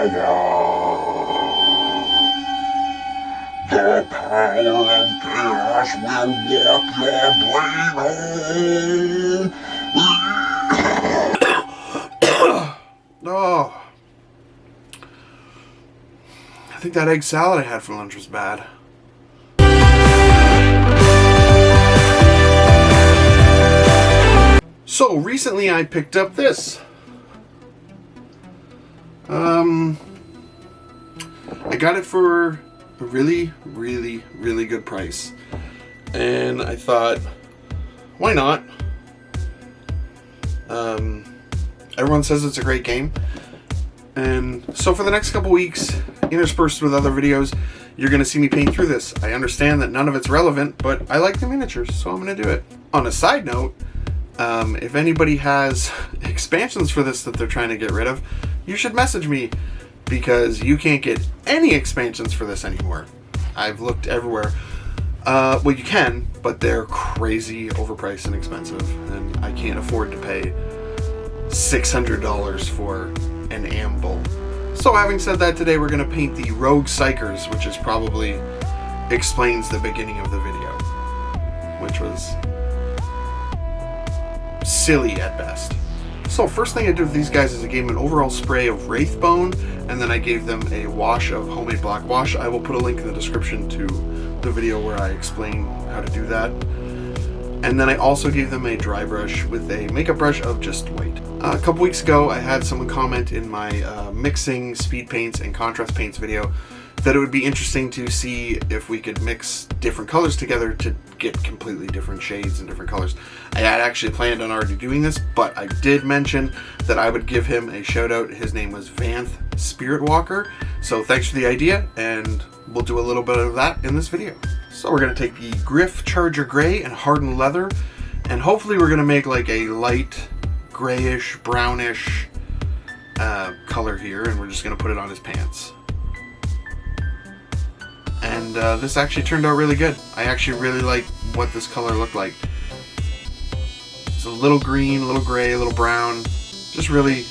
The Pallid chaos will walk your blade home. Oh. I think that egg salad I had for lunch was bad. So recently I picked up this. I got it for a really good price. And I thought, why not? Everyone says it's a great game. And so for the next couple weeks, interspersed with other videos, you're going to see me paint through this. I understand that none of it's relevant, but I like the miniatures, so I'm going to do it. On a side note, if anybody has expansions for this that they're trying to get rid of, you should message me, because you can't get any expansions for this anymore. I've looked everywhere. Well, you can, but they're crazy overpriced and expensive, and I can't afford to pay $600 for an amble. So having said that, today we're going to paint the Rogue Psykers, which is probably explains the beginning of the video, which was silly at best. So first thing I did with these guys is I gave them an overall spray of Wraithbone, and then I gave them a wash of homemade black wash. I will put a link in the description to the video where I explain how to do that. And then I also gave them a dry brush with a makeup brush of just white. A couple weeks ago I had someone comment in my mixing speed paints and contrast paints video that it would be interesting to see if we could mix different colors together to get completely different shades and different colors. I had actually planned on already doing this, but I did mention that I would give him a shout out. His name was Vanth Spiritwalker. So thanks for the idea, and we'll do a little bit of that in this video. So we're going to take the Gryph-Charger gray and hardened leather, and hopefully we're going to make like a light grayish, brownish color here, and we're just going to put it on his pants. And this actually turned out really good. I actually really like what this color looked like. It's a little green, a little gray, a little brown. Just really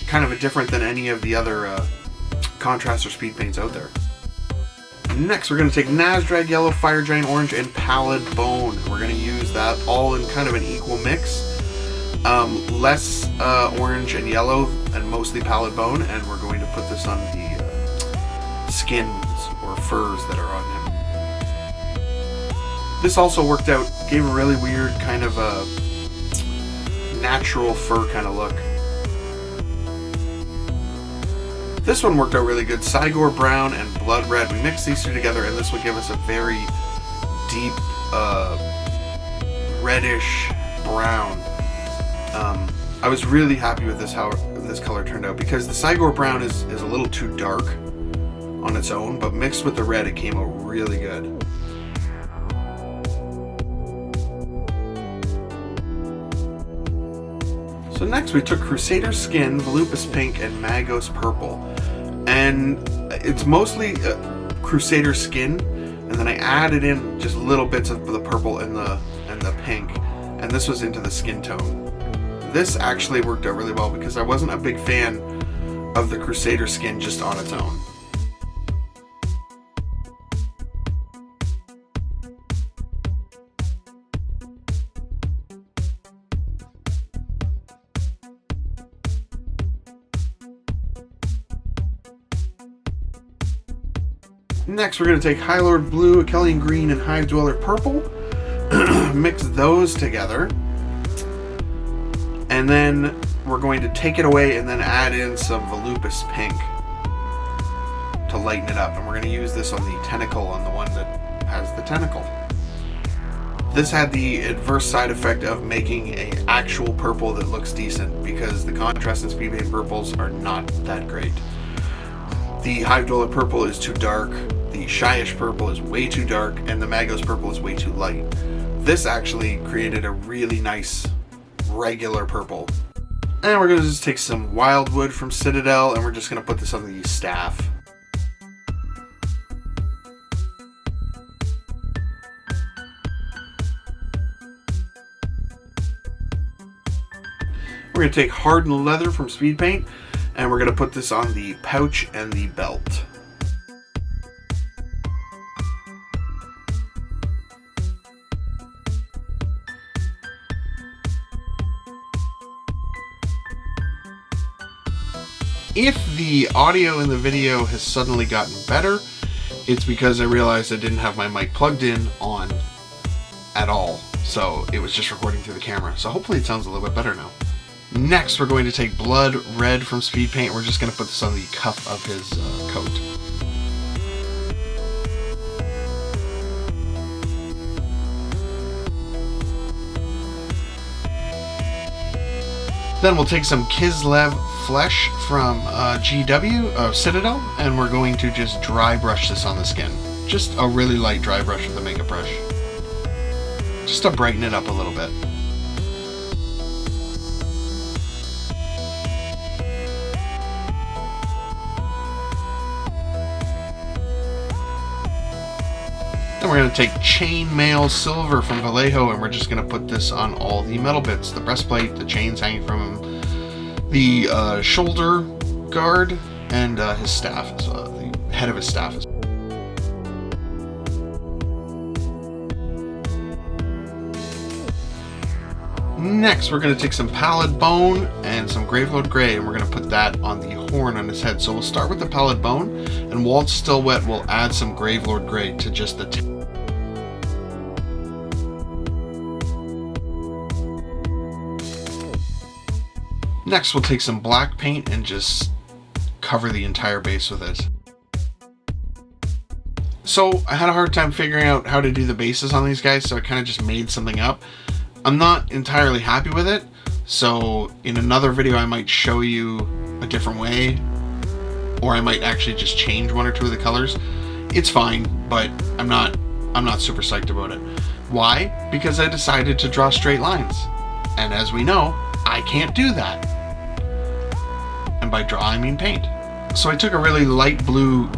kind of different than any of the other contrast or speed paints out there. Next, we're going to take Nazdreg yellow, Fire Giant orange, and Pallid bone. We're going to use that all in kind of an equal mix. Less orange and yellow and mostly Pallid bone, and we're going to put this on the skins or furs that are on him. This also worked out, gave a really weird kind of a natural fur kind of look. This one worked out really good. Cygor brown and blood red. We mixed these two together, and this would give us a very deep reddish brown. I was really happy with this, how this color turned out, because the Cygor brown is a little too dark on its own, but mixed with the red it came out really good. So next we took Crusader skin, Volupus pink, and Magos purple, and it's mostly Crusader skin, and then I added in just little bits of the purple and the pink, and this was into the skin tone. This actually worked out really well because I wasn't a big fan of the Crusader skin just on its own. Next, we're going to take Highlord blue, Akhelian green, and Hive Dweller purple. Mix those together. And then we're going to take it away and then add in some Volupus pink to lighten it up. And we're going to use this on the tentacle, on the one that has the tentacle. This had the adverse side effect of making an actual purple that looks decent, because the contrast and speed paint purples are not that great. The Hive Dweller purple is too dark, the Shyish purple is way too dark, and the Magos purple is way too light. This actually created a really nice regular purple. And we're going to just take some Wildwood from Citadel, and we're just going to put this on the staff. We're going to take Hardened leather from Speed Paint, And we're going to put this on the pouch and the belt. If the audio in the video has suddenly gotten better, it's because I realized I didn't have my mic plugged in on at all. So it was just recording through the camera. So hopefully it sounds a little bit better now. Next, we're going to take Blood Red from Speed Paint. We're just going to put this on the cuff of his coat. Then we'll take some Kislev Flesh from Citadel, and we're going to just dry brush this on the skin. Just a really light dry brush with a makeup brush. Just to brighten it up a little bit. Then we're going to take Chainmail Silver from Vallejo, and we're just going to put this on all the metal bits. The breastplate, the chains hanging from him, the shoulder guard, and his staff, the head of his staff. Next, we're going to take some Pallid Bone and some Gravelord Gray, and we're going to put that on the horn on his head. So we'll start with the Pallid Bone, and while it's still wet, we'll add some Gravelord Gray to just the tip. Next, we'll take some black paint and just cover the entire base with it. So I had a hard time figuring out how to do the bases on these guys, so I kind of just made something up. I'm not entirely happy with it, so in another video I might show you a different way, or I might actually just change one or two of the colors. It's fine, but I'm not super psyched about it. Why? Because I decided to draw straight lines, and as we know, I can't do that. And by draw I mean paint. So I took a really light blue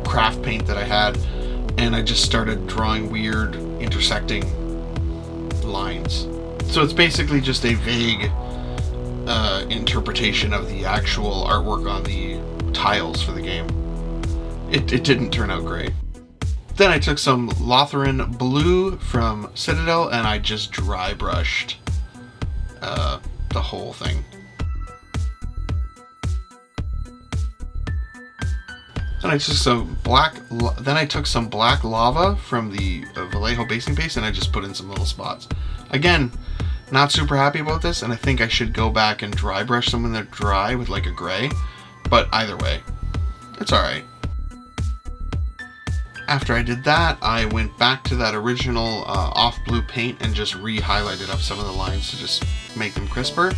craft paint that I had, and I just started drawing weird intersecting lines. So it's basically just a vague interpretation of the actual artwork on the tiles for the game. It didn't turn out great. Then I took some Lothern Blue from Citadel, and I just dry brushed the whole thing. Then I took some black lava from the Vallejo basing paste, and I just put in some little spots. Again, not super happy about this, and I think I should go back and dry brush some of them dry with like a gray, but either way, it's alright. After I did that, I went back to that original off blue paint and just re-highlighted up some of the lines to just make them crisper.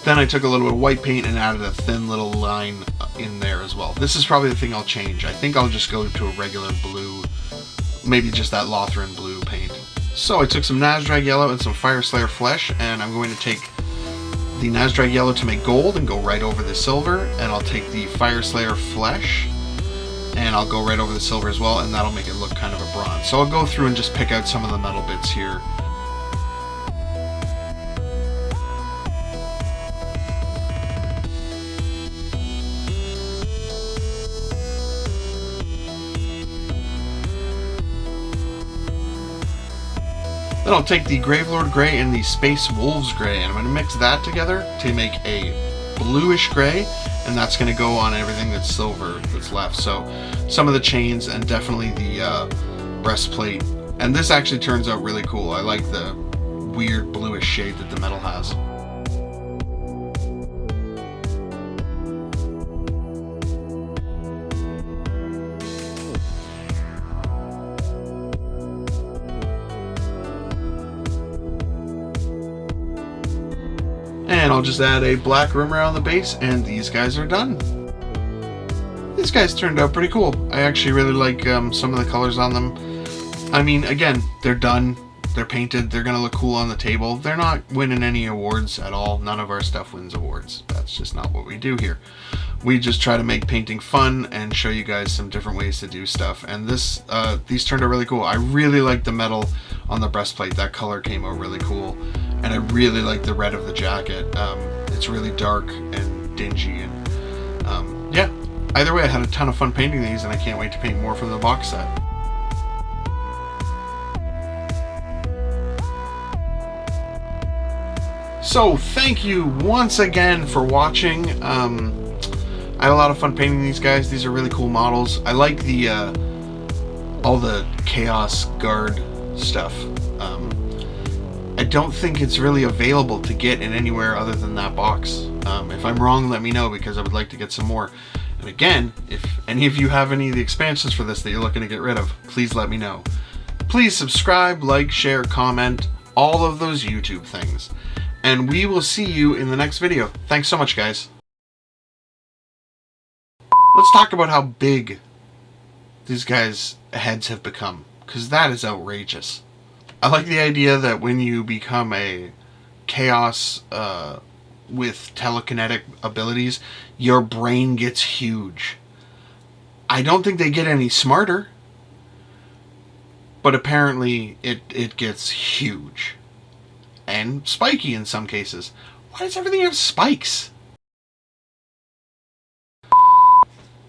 Then I took a little bit of white paint and added a thin little line in there as well. This is probably the thing I'll change. I think I'll just go to a regular blue, maybe just that Lothern Blue paint. So I took some Nazdreg Yellow and some Fyreslayer Flesh, and I'm going to take the Nazdreg Yellow to make gold and go right over the silver, and I'll take the Fyreslayer Flesh and I'll go right over the silver as well, and that'll make it look kind of a bronze. So I'll go through and just pick out some of the metal bits here. Then I'll take the Gravelord Gray and the Space Wolves Gray, and I'm going to mix that together to make a bluish gray, and that's going to go on everything that's silver that's left. So some of the chains and definitely the breastplate. And this actually turns out really cool. I like the weird bluish shade that the metal has. And I'll just add a black rim around the base, and these guys are done. These guys turned out pretty cool. I actually really like some of the colors on them. I mean, again, they're done. They're painted. They're going to look cool on the table. They're not winning any awards at all. None of our stuff wins awards. That's just not what we do here. We just try to make painting fun and show you guys some different ways to do stuff. And these turned out really cool. I really like the metal on the breastplate. That color came out really cool. And I really like the red of the jacket. It's really dark and dingy, and Yeah, either way, I had a ton of fun painting these, and I can't wait to paint more from the box set. So, thank you once again for watching. I had a lot of fun painting these guys. These are really cool models. I like the all the Chaos Guard stuff. I don't think it's really available to get in anywhere other than that box. If I'm wrong, let me know, because I would like to get some more. And again, if any of you have any of the expansions for this that you're looking to get rid of, please let me know. Please subscribe, like, share, comment, all of those YouTube things. And we will see you in the next video. Thanks so much, guys. Let's talk about how big these guys' heads have become, because that is outrageous. I like the idea that when you become a Chaos with telekinetic abilities, your brain gets huge. I don't think they get any smarter, but apparently it gets huge. And spiky in some cases. Why does everything have spikes?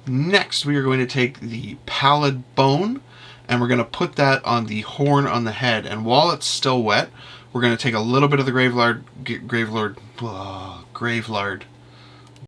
Next, we are going to take the Pallid bone, and we're going to put that on the horn on the head. And while it's still wet, we're going to take a little bit of the Gravelord,